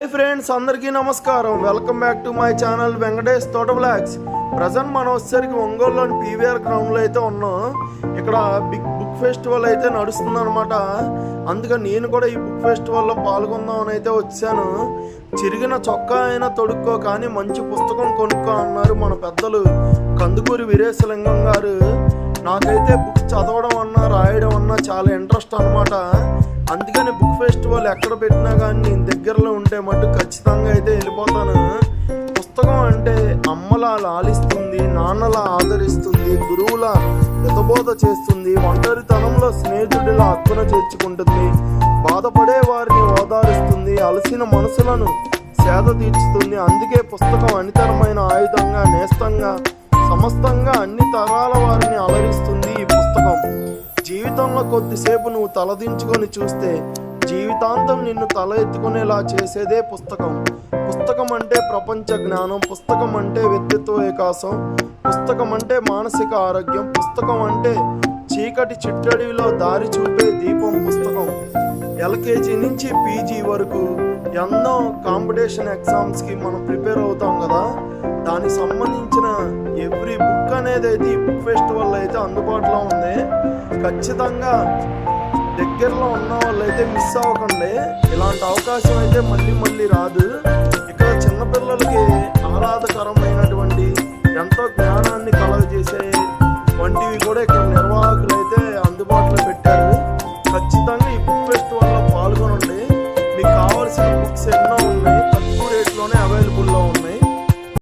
Friends అందరికీ నమస్కారం. Welcome back to my channel Venkatesh తోట బ్లాగ్స్. ప్రజెంట్ మనం వచ్చేసరికి ఒంగోలులోని పీవీఆర్ గ్రౌండ్లో అయితే ఉన్నాం. ఇక్కడ బిగ్ బుక్ ఫెస్టివల్ అయితే నడుస్తుంది అనమాట. అందుకని నేను కూడా ఈ బుక్ ఫెస్టివల్లో పాల్గొందామని అయితే వచ్చాను. చిరిగిన చొక్కా అయినా తొడుక్కో కానీ మంచి పుస్తకం కొనుక్కో అన్నారు మన పెద్దలు కందుకూరి వీరేశలింగం గారు. నాకైతే బుక్ చదవడం అన్నా రాయడం అన్నా చాలా ఇంట్రెస్ట్ అనమాట. అందుకని బుక్ ఫెస్టివల్ ఎక్కడ పెట్టినా కానీ నేను దగ్గరలో ఉంటే మటు ఖచ్చితంగా అయితే వెళ్ళిపోతాను. పుస్తకం అంటే అమ్మలా లాలిస్తుంది, నాన్నలా ఆదరిస్తుంది, గురువులా హితబోధ చేస్తుంది, ఒంటరితనంలో స్నేహితుడిలా హక్కున చేర్చుకుంటుంది, బాధపడే వారిని ఓదారుస్తుంది, అలసిన మనసులను సేద తీర్చుతుంది. అందుకే పుస్తకం అనితరమైన ఆయుధంగా, నేస్తంగా, సమస్తంగా అన్ని తరాల వారిని అలరిస్తుంది ఈ పుస్తకం. జీవితంలో కొద్దిసేపు నువ్వు తలదించుకొని చూస్తే జీవితాంతం నిన్ను తల ఎత్తుకునేలా చేసేదే పుస్తకం. పుస్తకం అంటే ప్రపంచ జ్ఞానం, పుస్తకం అంటే వ్యక్తిత్వ వికాసం, పుస్తకం అంటే మానసిక ఆరోగ్యం, పుస్తకం అంటే చీకటి చిట్టడిలో దారి చూపే దీపం పుస్తకం. ఎల్కేజీ నుంచి పీజీ వరకు ఎన్నో కాంపిటీషన్ ఎగ్జామ్స్కి మనం ప్రిపేర్ అవుతాం కదా. దానికి సంబంధించిన ఎవ్రీ బుక్ అనేది అయితే ఈ బుక్ ఫెస్టివల్ అయితే అందుబాటులో ఉంది. ఖచ్చితంగా దగ్గరలో ఉన్న వాళ్ళు అయితే మిస్ అవ్వకండి. ఇలాంటి అవకాశం అయితే మళ్ళీ రాదు. ఇక్కడ చిన్నపిల్లలకి ఆహ్లాదకరమైనటువంటి ఎంతో జ్ఞానాన్ని